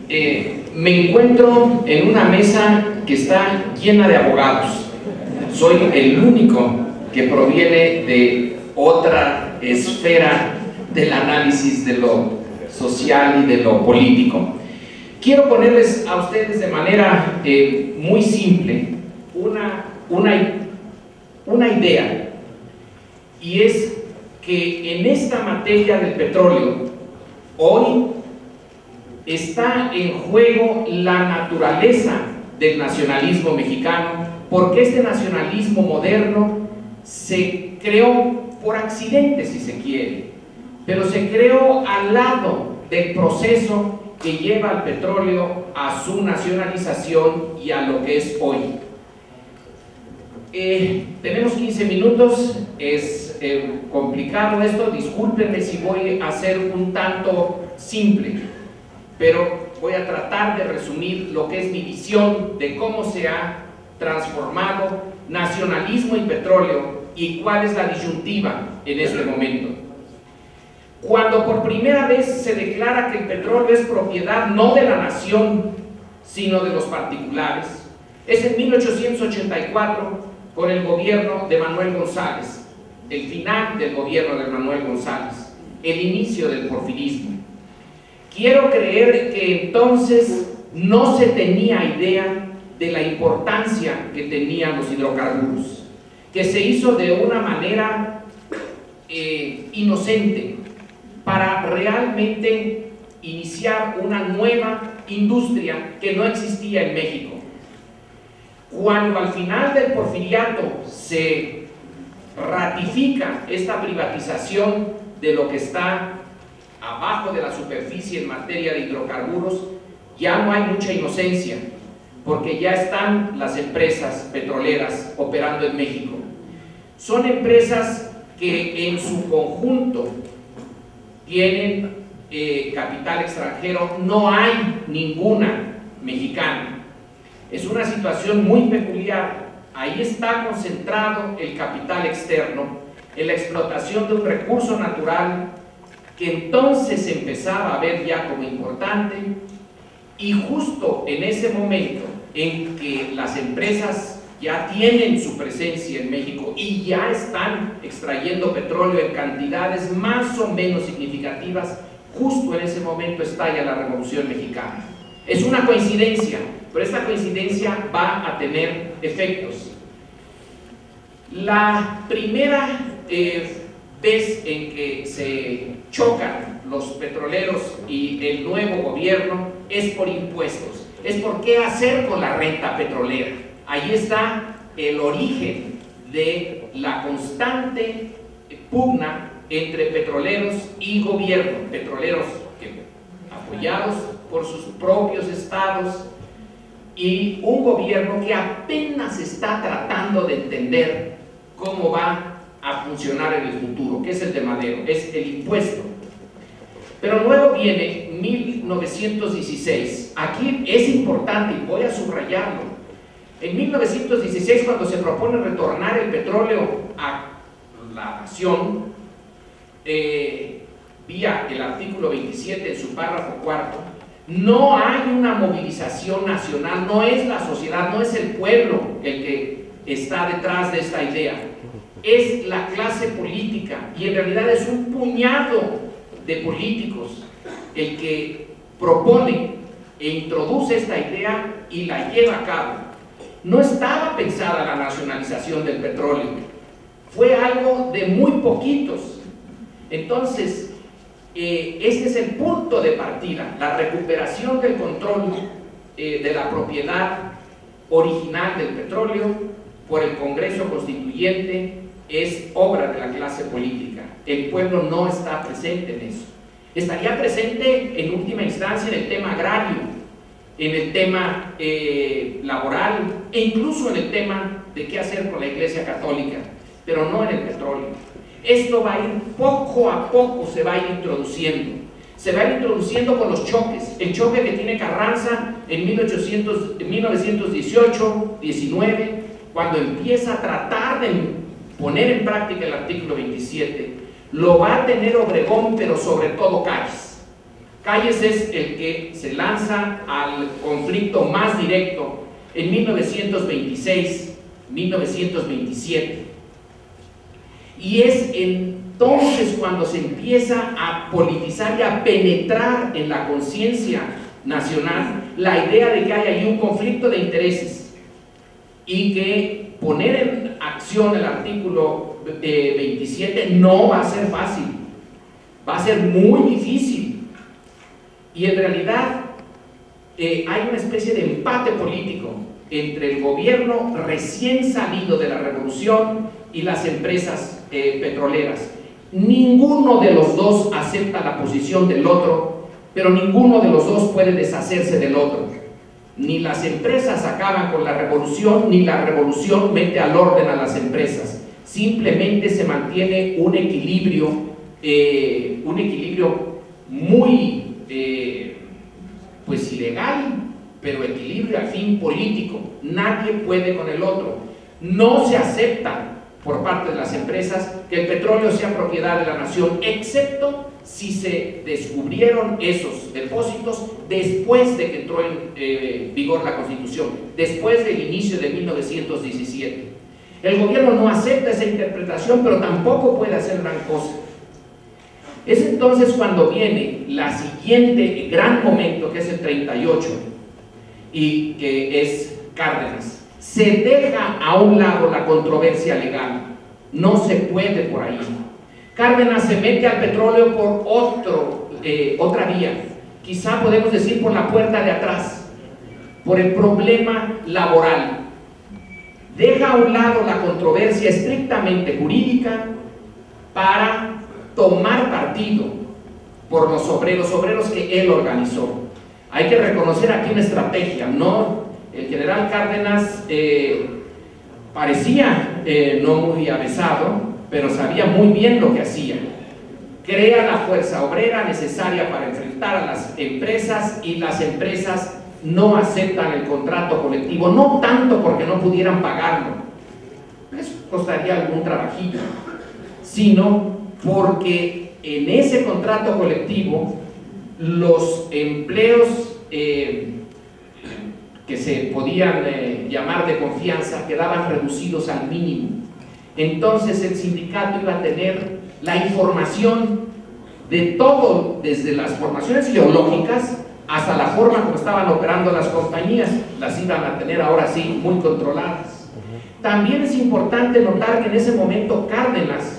Me encuentro en una mesa que está llena de abogados. Soy el único que proviene de otra esfera del análisis de lo social y de lo político. Quiero ponerles a ustedes de manera muy simple una idea, y es que en esta materia del petróleo hoy está en juego la naturaleza del nacionalismo mexicano, porque este nacionalismo moderno se creó por accidente, si se quiere, pero se creó al lado del proceso que lleva al petróleo a su nacionalización y a lo que es hoy. Tenemos 15 minutos, es complicado esto, discúlpenme si voy a ser un tanto simple, pero voy a tratar de resumir lo que es mi visión de cómo se ha transformado nacionalismo y petróleo y cuál es la disyuntiva en este momento. Cuando por primera vez se declara que el petróleo es propiedad no de la nación, sino de los particulares, es en 1884 con el gobierno de Manuel González, el final del gobierno de Manuel González, el inicio del porfirismo. Quiero creer que entonces no se tenía idea de la importancia que tenían los hidrocarburos, que se hizo de una manera inocente para realmente iniciar una nueva industria que no existía en México. Cuando al final del porfiriato se ratifica esta privatización de lo que está abajo de la superficie en materia de hidrocarburos, ya no hay mucha inocencia, porque ya están las empresas petroleras operando en México. Son empresas que en su conjunto tienen capital extranjero, no hay ninguna mexicana. Es una situación muy peculiar. Ahí está concentrado el capital externo en la explotación de un recurso natural que entonces se empezaba a ver ya como importante, y justo en ese momento en que las empresas ya tienen su presencia en México y ya están extrayendo petróleo en cantidades más o menos significativas, justo en ese momento estalla la Revolución Mexicana. Es una coincidencia, pero esta coincidencia va a tener efectos. La primera vez en que se chocan los petroleros y el nuevo gobierno es por impuestos, es por qué hacer con la renta petrolera. Ahí está el origen de la constante pugna entre petroleros y gobierno, petroleros apoyados por sus propios estados y un gobierno que apenas está tratando de entender cómo va a funcionar en el futuro, que es el de Madero, es el impuesto. Pero luego viene 1916. Aquí es importante y voy a subrayarlo. En 1916, cuando se propone retornar el petróleo a la nación, vía el artículo 27 en su párrafo cuarto, no hay una movilización nacional, no es la sociedad, no es el pueblo el que está detrás de esta idea, es la clase política, y en realidad es un puñado de políticos el que propone e introduce esta idea y la lleva a cabo. No estaba pensada la nacionalización del petróleo, fue algo de muy poquitos. Entonces, este es el punto de partida, la recuperación del control de la propiedad original del petróleo por el Congreso Constituyente es obra de la clase política. El pueblo no está presente en eso. Estaría presente en última instancia en el tema agrario, en el tema laboral e incluso en el tema de qué hacer con la Iglesia Católica, pero no en el petróleo. Esto va a ir poco a poco, se va a ir introduciendo. Se va a ir introduciendo con los choques. El choque que tiene Carranza en 1918-19, cuando empieza a tratar de poner en práctica el artículo 27, lo va a tener Obregón, pero sobre todo Calles. Calles es el que se lanza al conflicto más directo en 1926-1927. Y es entonces cuando se empieza a politizar y a penetrar en la conciencia nacional la idea de que hay ahí un conflicto de intereses y que poner en acción el artículo 27 no va a ser fácil, va a ser muy difícil, y en realidad hay una especie de empate político entre el gobierno recién salido de la revolución y las empresas petroleras. Ninguno de los dos acepta la posición del otro, pero ninguno de los dos puede deshacerse del otro. Ni las empresas acaban con la revolución, ni la revolución mete al orden a las empresas. Simplemente se mantiene un equilibrio muy pues ilegal, pero equilibrio al fin político. Nadie puede con el otro. No se acepta por parte de las empresas que el petróleo sea propiedad de la nación, excepto si se descubrieron esos depósitos después de que entró en vigor la Constitución, después del inicio de 1917. El gobierno no acepta esa interpretación, pero tampoco puede hacer gran cosa. Es entonces cuando viene la siguiente gran momento, que es el 38, y que es Cárdenas. Se deja a un lado la controversia legal, no se puede por ahí. Cárdenas se mete al petróleo por otra vía, quizá podemos decir por la puerta de atrás, por el problema laboral. Deja a un lado la controversia estrictamente jurídica para tomar partido por los obreros que él organizó. Hay que reconocer aquí una estrategia, ¿no? El general Cárdenas parecía no muy avesado, pero sabía muy bien lo que hacía. Crea la fuerza obrera necesaria para enfrentar a las empresas, y las empresas no aceptan el contrato colectivo, no tanto porque no pudieran pagarlo, les costaría algún trabajillo, sino porque en ese contrato colectivo los empleos que se podían llamar de confianza quedaban reducidos al mínimo. Entonces el sindicato iba a tener la información de todo, desde las formaciones ideológicas hasta la forma como estaban operando las compañías, las iban a tener ahora sí muy controladas. También es importante notar que en ese momento Cárdenas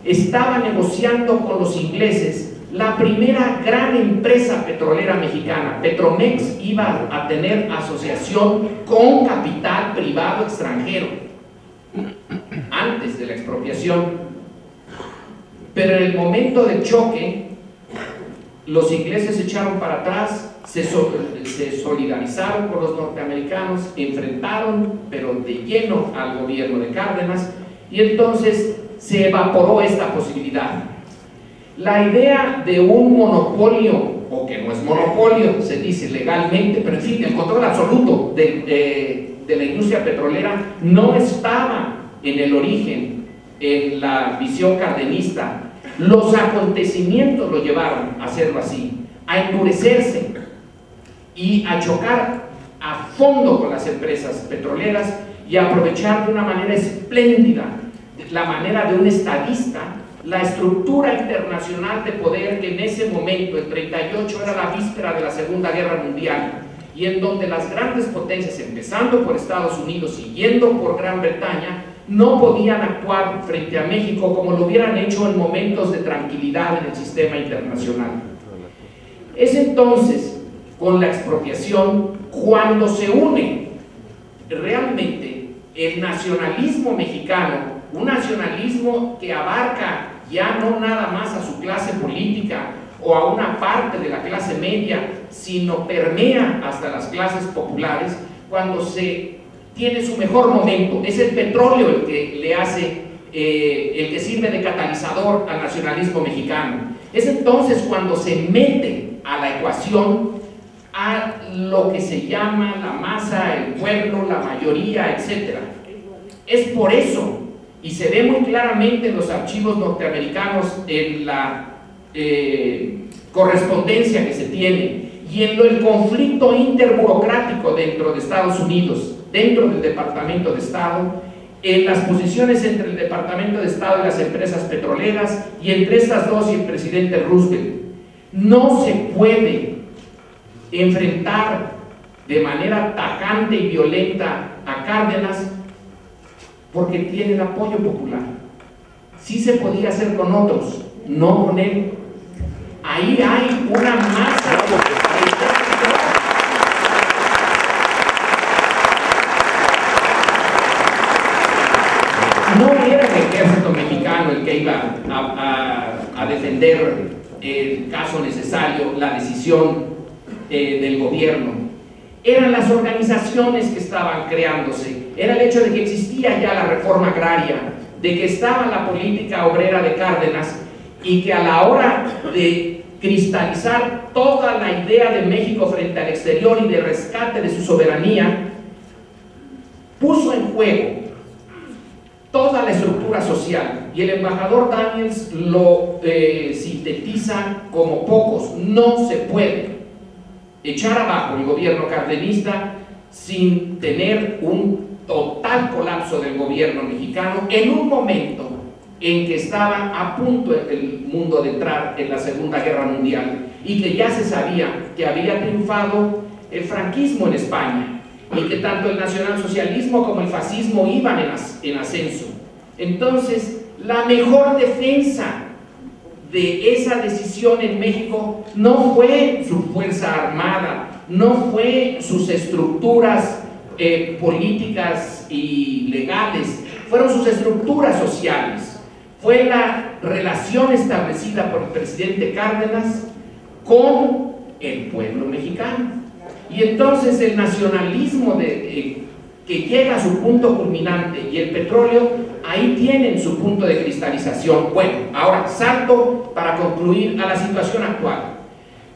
estaba negociando con los ingleses la primera gran empresa petrolera mexicana. Petromex iba a tener asociación con capital privado extranjero antes de la expropiación, pero en el momento del choque los ingleses se echaron para atrás, se solidarizaron con los norteamericanos, enfrentaron pero de lleno al gobierno de Cárdenas, y entonces se evaporó esta posibilidad. La idea de un monopolio, o que no es monopolio, se dice legalmente, pero en fin, el control absoluto de la industria petrolera no estaba en el origen, en la visión cardenista. Los acontecimientos lo llevaron a hacerlo así, a endurecerse y a chocar a fondo con las empresas petroleras y a aprovechar de una manera espléndida, la manera de un estadista, la estructura internacional de poder que en ese momento, el 38, era la víspera de la Segunda Guerra Mundial, y en donde las grandes potencias, empezando por Estados Unidos, siguiendo por Gran Bretaña, no podían actuar frente a México como lo hubieran hecho en momentos de tranquilidad en el sistema internacional. Es entonces, con la expropiación, cuando se une realmente el nacionalismo mexicano, un nacionalismo que abarca ya no nada más a su clase política o a una parte de la clase media, sino permea hasta las clases populares, cuando se tiene su mejor momento. Es el petróleo el que le hace, el que sirve de catalizador al nacionalismo mexicano. Es entonces cuando se mete a la ecuación a lo que se llama la masa, el pueblo, la mayoría, etc. Es por eso, y se ve muy claramente en los archivos norteamericanos, en la correspondencia que se tiene y en el conflicto interburocrático dentro de Estados Unidos, dentro del Departamento de Estado, en las posiciones entre el Departamento de Estado y las empresas petroleras, y entre estas dos y el presidente Roosevelt. No se puede enfrentar de manera tajante y violenta a Cárdenas porque tiene el apoyo popular. Sí se podía hacer con otros, no con él. Ahí hay una masa de... No era el ejército mexicano el que iba a defender el caso necesario, la decisión del gobierno. Eran las organizaciones que estaban creándose, era el hecho de que existía ya la reforma agraria, de que estaba la política obrera de Cárdenas y que a la hora de cristalizar toda la idea de México frente al exterior y de rescate de su soberanía, puso en juego toda la estructura social, y el embajador Daniels lo sintetiza como pocos. No se puede echar abajo el gobierno cardenista sin tener un total colapso del gobierno mexicano en un momento en que estaba a punto el mundo de entrar en la Segunda Guerra Mundial y que ya se sabía que había triunfado el franquismo en España y que tanto el nacionalsocialismo como el fascismo iban en ascenso. Entonces, la mejor defensa de esa decisión en México no fue su fuerza armada, no fue sus estructuras políticas y legales, fueron sus estructuras sociales, fue la relación establecida por el presidente Cárdenas con el pueblo mexicano. Y entonces el nacionalismo que llega a su punto culminante y el petróleo, ahí tienen su punto de cristalización. Bueno, ahora salto para concluir a la situación actual.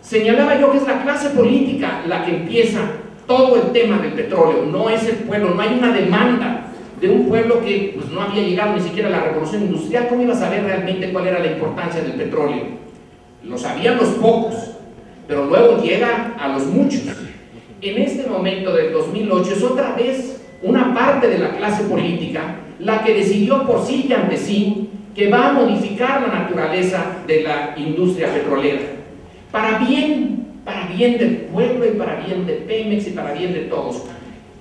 Señalaba yo que es la clase política la que empieza todo el tema del petróleo, no es el pueblo, no hay una demanda de un pueblo que pues, no había llegado ni siquiera a la revolución industrial. ¿Cómo iba a saber realmente cuál era la importancia del petróleo? Lo sabían los pocos, pero luego llega a los muchos. En este momento del 2008 es otra vez una parte de la clase política la que decidió por sí y ante sí que va a modificar la naturaleza de la industria petrolera para bien del pueblo y para bien de Pemex y para bien de todos.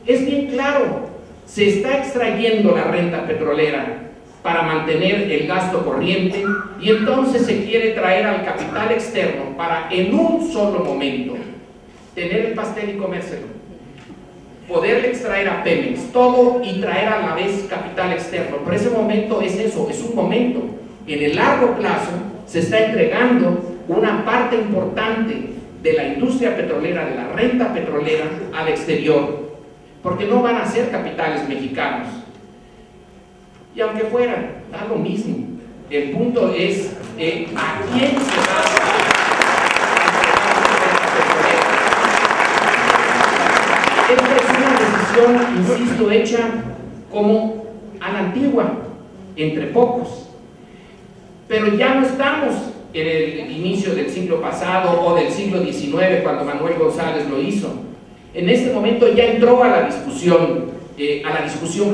Es bien claro, se está extrayendo la renta petrolera para mantener el gasto corriente y entonces se quiere traer al capital externo para en un solo momento tener el pastel y comérselo, poderle extraer a Pemex todo y traer a la vez capital externo. Pero ese momento es eso, es un momento. En el largo plazo se está entregando una parte importante de la industria petrolera, de la renta petrolera al exterior, porque no van a ser capitales mexicanos. Y aunque fueran, da lo mismo. El punto es a quién se va a dar. Esta es una decisión, insisto, hecha como a la antigua, entre pocos. Pero ya no estamos en el inicio del siglo pasado o del siglo XIX, cuando Manuel González lo hizo. En este momento ya entró a la discusión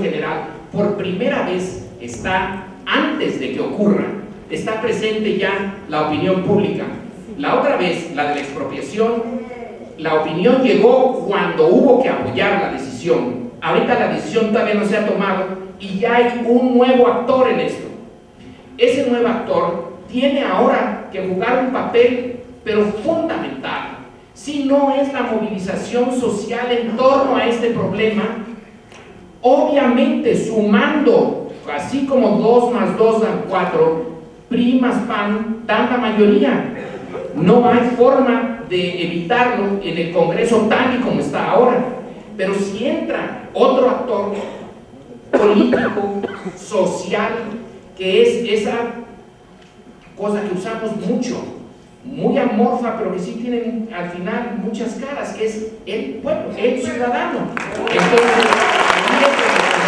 general. Por primera vez está, antes de que ocurra, está presente ya la opinión pública. La otra vez, la de la expropiación, la opinión llegó cuando hubo que apoyar la decisión. Ahorita la decisión todavía no se ha tomado y ya hay un nuevo actor en esto. Ese nuevo actor tiene ahora que jugar un papel, pero fundamental. Si no es la movilización social en torno a este problema, obviamente sumando, así como 2 más 2 dan 4, PRI más PAN dan la mayoría. No hay forma de evitarlo en el Congreso tal y como está ahora. Pero si entra otro actor político, social, que es esa cosa que usamos mucho, muy amorfa, pero que sí tiene al final muchas caras, que es el pueblo, el ciudadano. Entonces, ahí es donde